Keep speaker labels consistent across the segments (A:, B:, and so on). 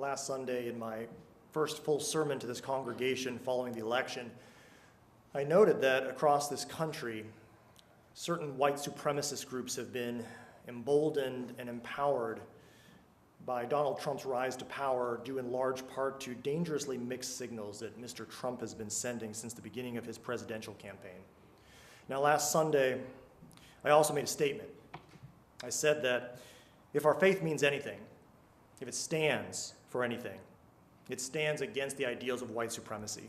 A: last Sunday in my first full sermon to this congregation following the election, I noted that across this country, certain white supremacist groups have been emboldened and empowered by Donald Trump's rise to power, due in large part to dangerously mixed signals that Mr. Trump has been sending since the beginning of his presidential campaign. Now, last Sunday, I also made a statement. I said that if our faith means anything, if it stands for anything, it stands against the ideals of white supremacy.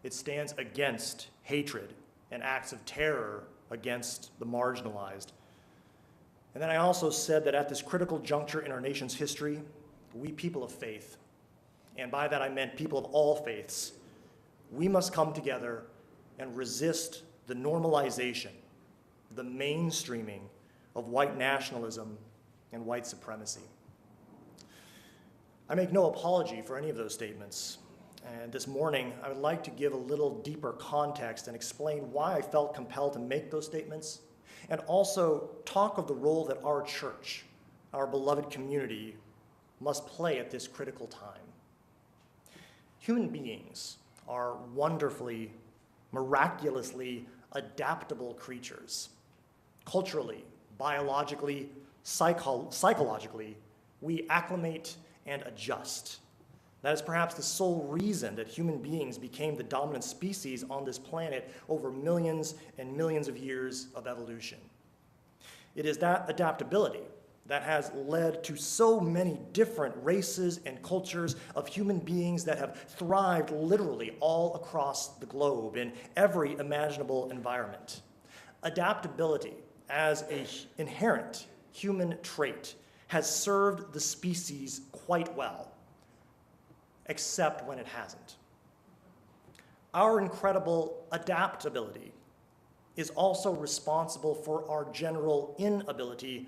A: It stands against hatred and acts of terror against the marginalized. And then I also said that at this critical juncture in our nation's history, we people of faith, and by that I meant people of all faiths, we must come together and resist the normalization, the mainstreaming of white nationalism and white supremacy. I make no apology for any of those statements. And this morning, I would like to give a little deeper context and explain why I felt compelled to make those statements, and also talk of the role that our church, our beloved community, must play at this critical time. Human beings are wonderfully, miraculously adaptable creatures. Culturally, biologically, psychologically, we acclimate and adjust. That is perhaps the sole reason that human beings became the dominant species on this planet over millions and millions of years of evolution. It is that adaptability that has led to so many different races and cultures of human beings that have thrived literally all across the globe in every imaginable environment. Adaptability as an inherent human trait has served the species quite well, except when it hasn't. Our incredible adaptability is also responsible for our general inability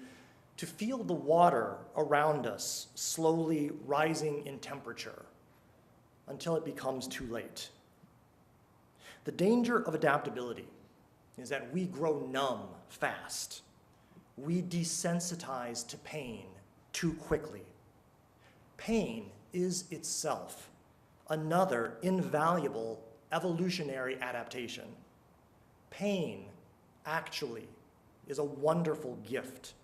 A: to feel the water around us slowly rising in temperature until it becomes too late. The danger of adaptability is that we grow numb fast. We desensitize to pain too quickly. Pain is itself another invaluable evolutionary adaptation. Pain actually is a wonderful gift,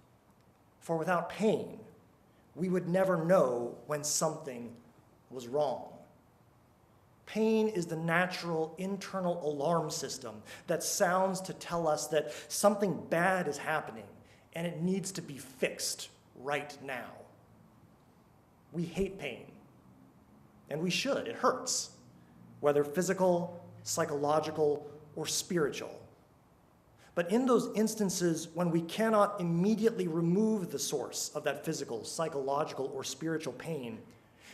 A: for without pain, we would never know when something was wrong. Pain is the natural internal alarm system that sounds to tell us that something bad is happening and it needs to be fixed right now. We hate pain. And we should, it hurts, whether physical, psychological, or spiritual. But in those instances when we cannot immediately remove the source of that physical, psychological, or spiritual pain,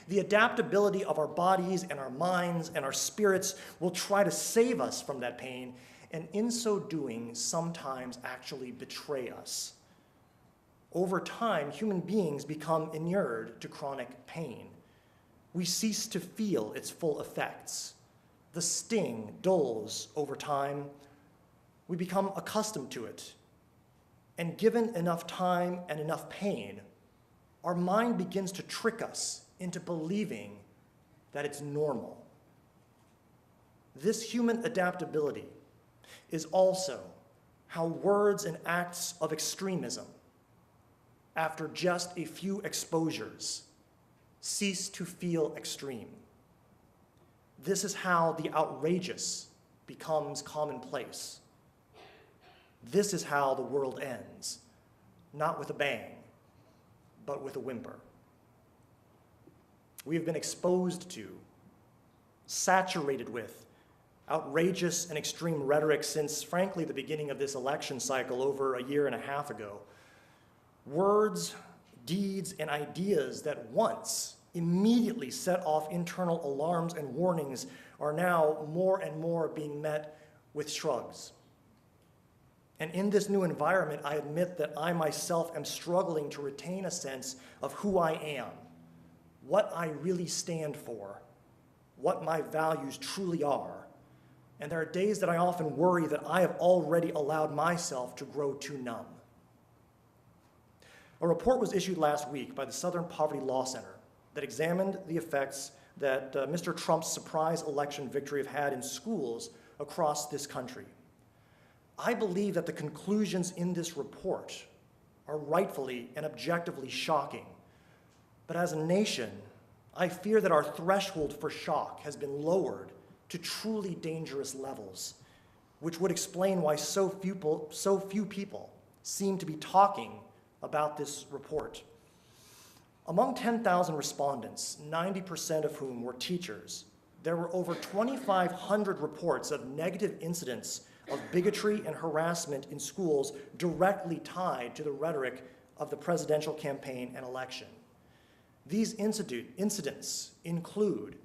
A: the adaptability of our bodies and our minds and our spirits will try to save us from that pain, and in so doing, sometimes actually betray us. Over time, human beings become inured to chronic pain. We cease to feel its full effects. The sting dulls over time. We become accustomed to it. And given enough time and enough pain, our mind begins to trick us into believing that it's normal. This human adaptability is also how words and acts of extremism, after just a few exposures, cease to feel extreme. This is how the outrageous becomes commonplace. This is how the world ends, not with a bang, but with a whimper. We have been exposed to, saturated with, outrageous and extreme rhetoric since, frankly, the beginning of this election cycle over a year and a half ago. Words, deeds, and ideas that once immediately set off internal alarms and warnings are now more and more being met with shrugs. And in this new environment, I admit that I myself am struggling to retain a sense of who I am, what I really stand for, what my values truly are. And there are days that I often worry that I have already allowed myself to grow too numb. A report was issued last week by the Southern Poverty Law Center that examined the effects that Mr. Trump's surprise election victory have had in schools across this country. I believe that the conclusions in this report are rightfully and objectively shocking. But as a nation, I fear that our threshold for shock has been lowered to truly dangerous levels, which would explain why so few people seem to be talking about this report. Among 10,000 respondents, 90% of whom were teachers, there were over 2,500 reports of negative incidents of bigotry and harassment in schools directly tied to the rhetoric of the presidential campaign and election. These incidents include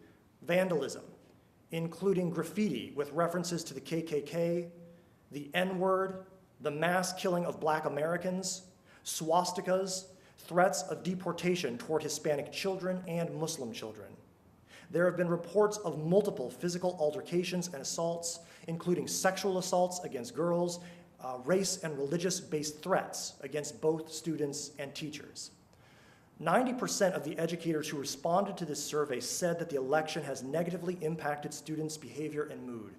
A: vandalism, including graffiti with references to the KKK, the N-word, the mass killing of Black Americans, swastikas, threats of deportation toward Hispanic children and Muslim children. There have been reports of multiple physical altercations and assaults, including sexual assaults against girls, race and religious-based threats against both students and teachers. 90% of the educators who responded to this survey said that the election has negatively impacted students' behavior and mood.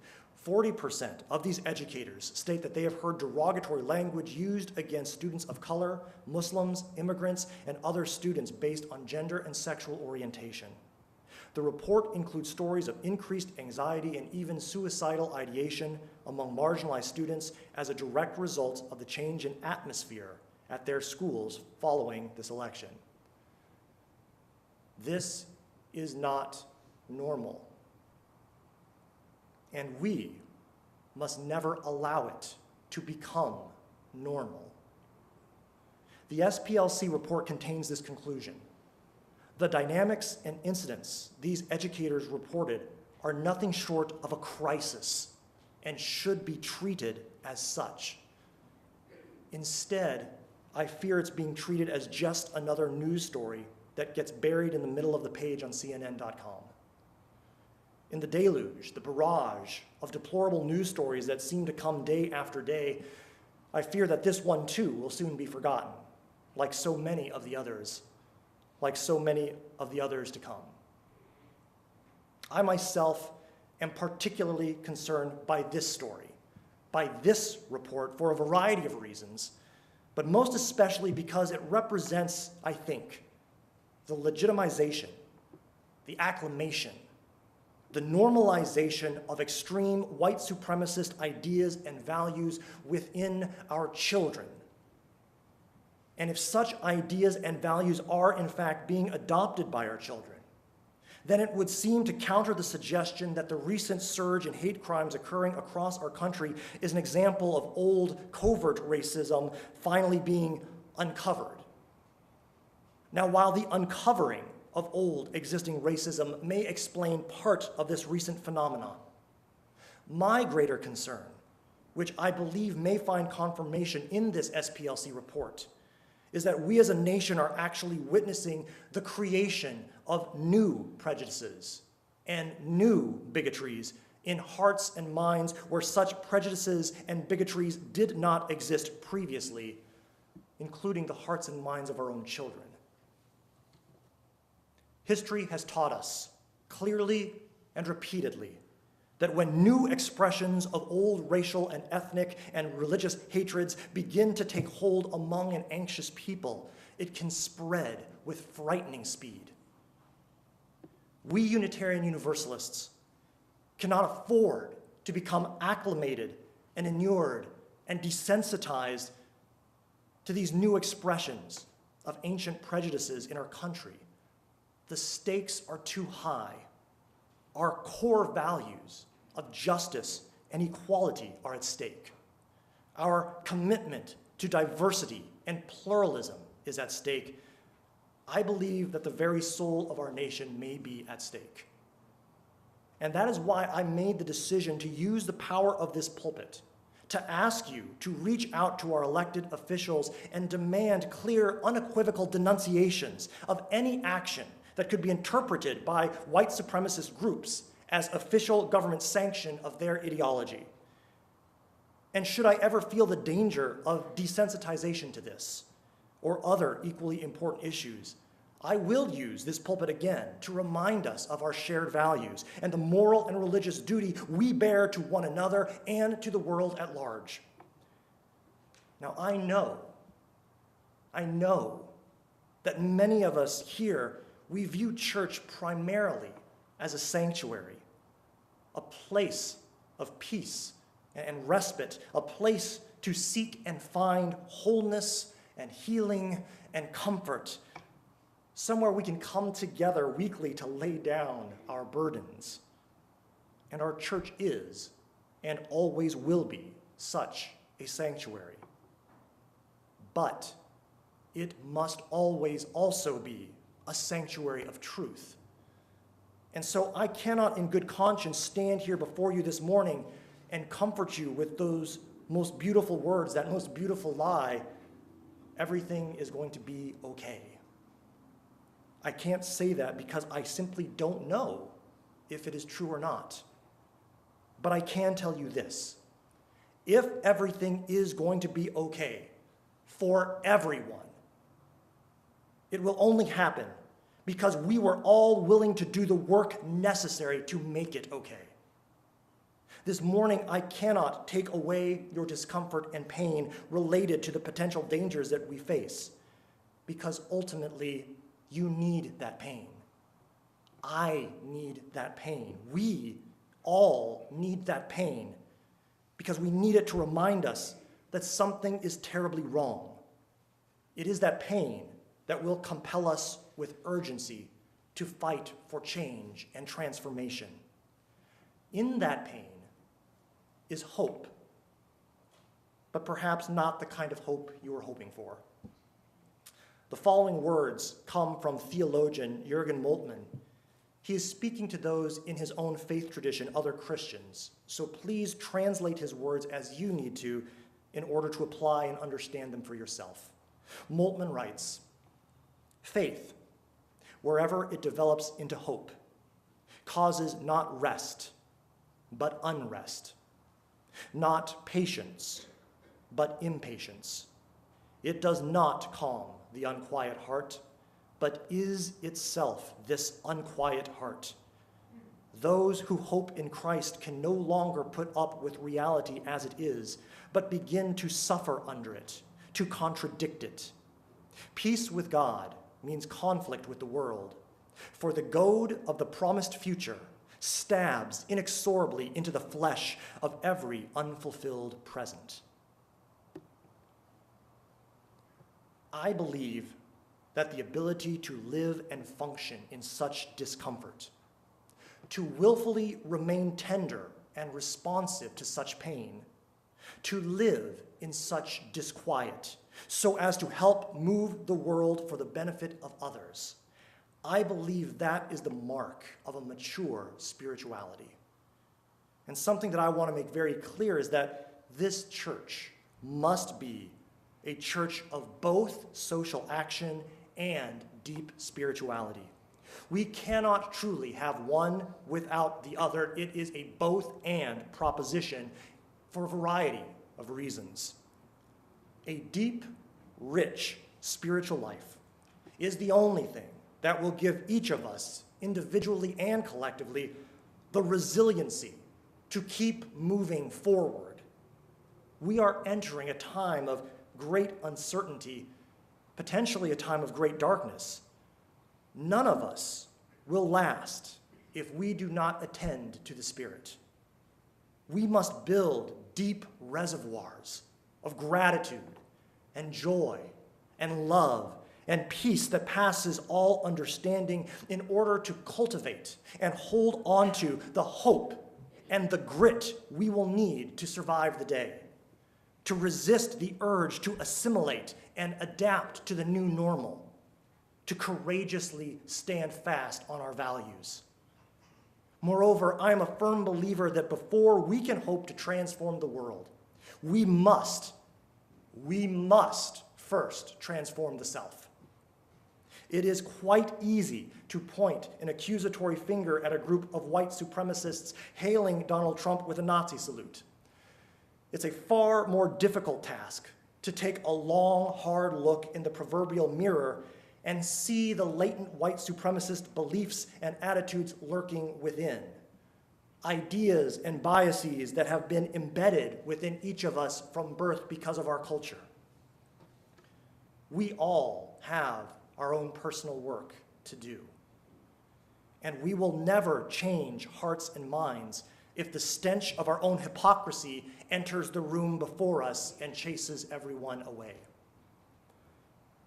A: 40% of these educators state that they have heard derogatory language used against students of color, Muslims, immigrants, and other students based on gender and sexual orientation. The report includes stories of increased anxiety and even suicidal ideation among marginalized students as a direct result of the change in atmosphere at their schools following this election. This is not normal. And we must never allow it to become normal. The SPLC report contains this conclusion. The dynamics and incidents these educators reported are nothing short of a crisis and should be treated as such. Instead, I fear it's being treated as just another news story that gets buried in the middle of the page on CNN.com. In the deluge, the barrage of deplorable news stories that seem to come day after day, I fear that this one too will soon be forgotten, like so many of the others to come. I myself am particularly concerned by this story, by this report for a variety of reasons, but most especially because it represents, I think, the legitimization, the acclamation, the normalization of extreme white supremacist ideas and values within our children. And if such ideas and values are in fact being adopted by our children, then it would seem to counter the suggestion that the recent surge in hate crimes occurring across our country is an example of old covert racism finally being uncovered. Now, while the uncovering of old existing racism may explain part of this recent phenomenon, my greater concern, which I believe may find confirmation in this SPLC report, is that we as a nation are actually witnessing the creation of new prejudices and new bigotries in hearts and minds where such prejudices and bigotries did not exist previously, including the hearts and minds of our own children. History has taught us clearly and repeatedly that when new expressions of old racial and ethnic and religious hatreds begin to take hold among an anxious people, it can spread with frightening speed. We Unitarian Universalists cannot afford to become acclimated and inured and desensitized to these new expressions of ancient prejudices in our country. The stakes are too high. Our core values of justice and equality are at stake. Our commitment to diversity and pluralism is at stake. I believe that the very soul of our nation may be at stake. And that is why I made the decision to use the power of this pulpit to ask you to reach out to our elected officials and demand clear, unequivocal denunciations of any action that could be interpreted by white supremacist groups as official government sanction of their ideology. And should I ever feel the danger of desensitization to this or other equally important issues, I will use this pulpit again to remind us of our shared values and the moral and religious duty we bear to one another and to the world at large. Now, I know that many of us here, we view church primarily as a sanctuary, a place of peace and respite, a place to seek and find wholeness and healing and comfort, somewhere we can come together weekly to lay down our burdens. And our church is, and always will be, such a sanctuary. But it must always also be a sanctuary of truth. And so I cannot in good conscience stand here before you this morning and comfort you with those most beautiful words, that most beautiful lie, everything is going to be okay. I can't say that because I simply don't know if it is true or not. But I can tell you this: if everything is going to be okay for everyone, it will only happen because we were all willing to do the work necessary to make it okay. This morning, I cannot take away your discomfort and pain related to the potential dangers that we face, because ultimately, you need that pain. I need that pain. We all need that pain, because we need it to remind us that something is terribly wrong. It is that pain that will compel us with urgency to fight for change and transformation. In that pain is hope, but perhaps not the kind of hope you were hoping for. The following words come from theologian Jürgen Moltmann. He is speaking to those in his own faith tradition, other Christians. So please translate his words as you need to in order to apply and understand them for yourself. Moltmann writes, "Faith, wherever it develops into hope, causes not rest, but unrest, not patience, but impatience. It does not calm the unquiet heart, but is itself this unquiet heart. Those who hope in Christ can no longer put up with reality as it is, but begin to suffer under it, to contradict it. Peace with God means conflict with the world, for the goad of the promised future stabs inexorably into the flesh of every unfulfilled present." I believe that the ability to live and function in such discomfort, to willfully remain tender and responsive to such pain, to live in such disquiet, so as to help move the world for the benefit of others, I believe that is the mark of a mature spirituality. And something that I want to make very clear is that this church must be a church of both social action and deep spirituality. We cannot truly have one without the other. It is a both-and proposition for a variety of reasons. A deep, rich spiritual life is the only thing that will give each of us, individually and collectively, the resiliency to keep moving forward. We are entering a time of great uncertainty, potentially a time of great darkness. None of us will last if we do not attend to the Spirit. We must build deep reservoirs of gratitude and joy and love and peace that passes all understanding in order to cultivate and hold on to the hope and the grit we will need to survive the day, to resist the urge to assimilate and adapt to the new normal, to courageously stand fast on our values. Moreover, I am a firm believer that before we can hope to transform the world, we must first transform the self. It is quite easy to point an accusatory finger at a group of white supremacists hailing Donald Trump with a Nazi salute. It's a far more difficult task to take a long, hard look in the proverbial mirror and see the latent white supremacist beliefs and attitudes lurking within, ideas and biases that have been embedded within each of us from birth because of our culture. We all have our own personal work to do. And we will never change hearts and minds if the stench of our own hypocrisy enters the room before us and chases everyone away.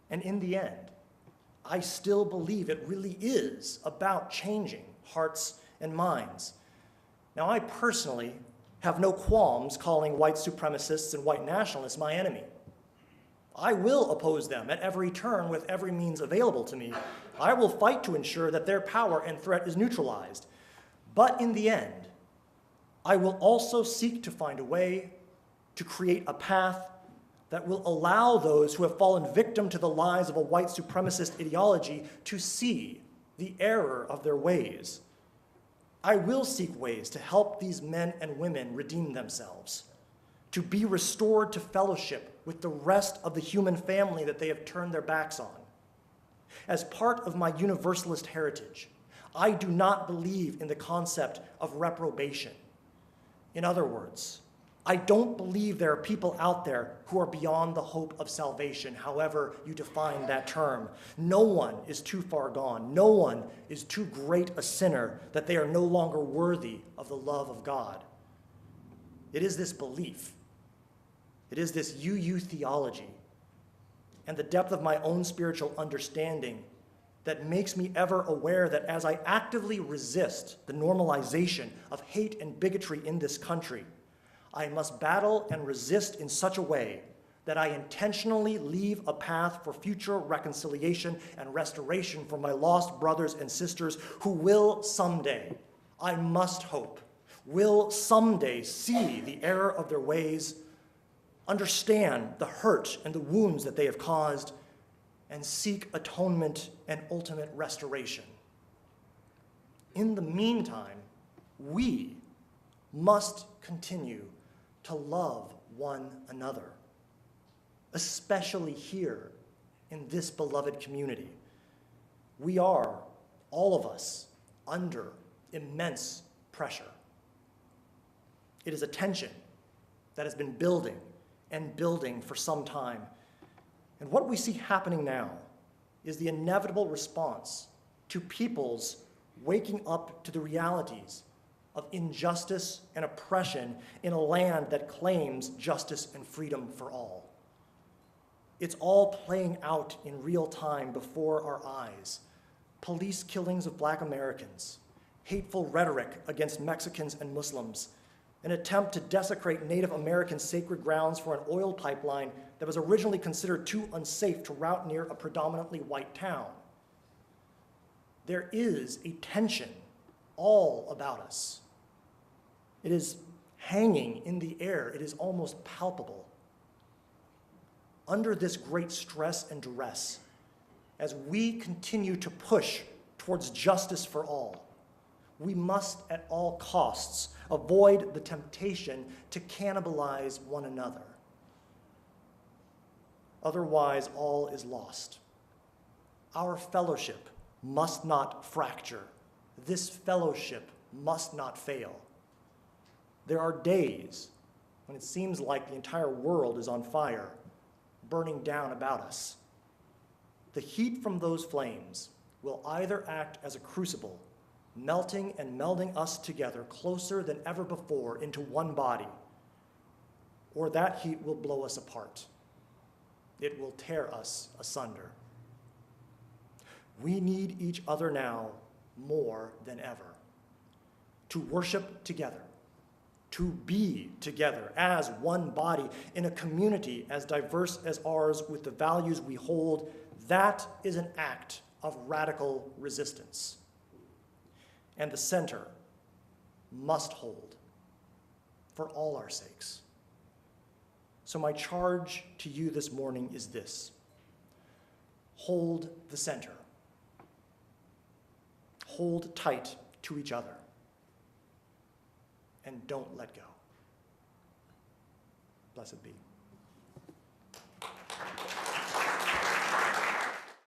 A: And in the end, I still believe it really is about changing hearts and minds. Now, I personally have no qualms calling white supremacists and white nationalists my enemy. I will oppose them at every turn with every means available to me. I will fight to ensure that their power and threat is neutralized. But in the end, I will also seek to find a way to create a path that will allow those who have fallen victim to the lies of a white supremacist ideology to see the error of their ways. I will seek ways to help these men and women redeem themselves, to be restored to fellowship with the rest of the human family that they have turned their backs on. As part of my Universalist heritage, I do not believe in the concept of reprobation. In other words, I don't believe there are people out there who are beyond the hope of salvation, however you define that term. No one is too far gone. No one is too great a sinner that they are no longer worthy of the love of God. It is this belief, it is this UU theology, and the depth of my own spiritual understanding that makes me ever aware that as I actively resist the normalization of hate and bigotry in this country, I must battle and resist in such a way that I intentionally leave a path for future reconciliation and restoration for my lost brothers and sisters who will someday, I must hope, will someday see the error of their ways, understand the hurt and the wounds that they have caused, and seek atonement and ultimate restoration. In the meantime, we must continue to love one another, especially here in this beloved community. We are, all of us, under immense pressure. It is a tension that has been building and building for some time. And what we see happening now is the inevitable response to people's waking up to the realities of injustice and oppression in a land that claims justice and freedom for all. It's all playing out in real time before our eyes. Police killings of Black Americans, hateful rhetoric against Mexicans and Muslims, an attempt to desecrate Native American sacred grounds for an oil pipeline that was originally considered too unsafe to route near a predominantly white town. There is a tension all about us. It is hanging in the air. It is almost palpable. Under this great stress and duress, as we continue to push towards justice for all, we must at all costs avoid the temptation to cannibalize one another. Otherwise, all is lost. Our fellowship must not fracture. This fellowship must not fail. There are days when it seems like the entire world is on fire, burning down about us. The heat from those flames will either act as a crucible, melting and melding us together closer than ever before into one body, or that heat will blow us apart. It will tear us asunder. We need each other now more than ever to worship together, to be together as one body in a community as diverse as ours with the values we hold. That is an act of radical resistance. And the center must hold for all our sakes. So my charge to you this morning is this: hold the center. Hold tight to each other. And don't let go. Blessed be.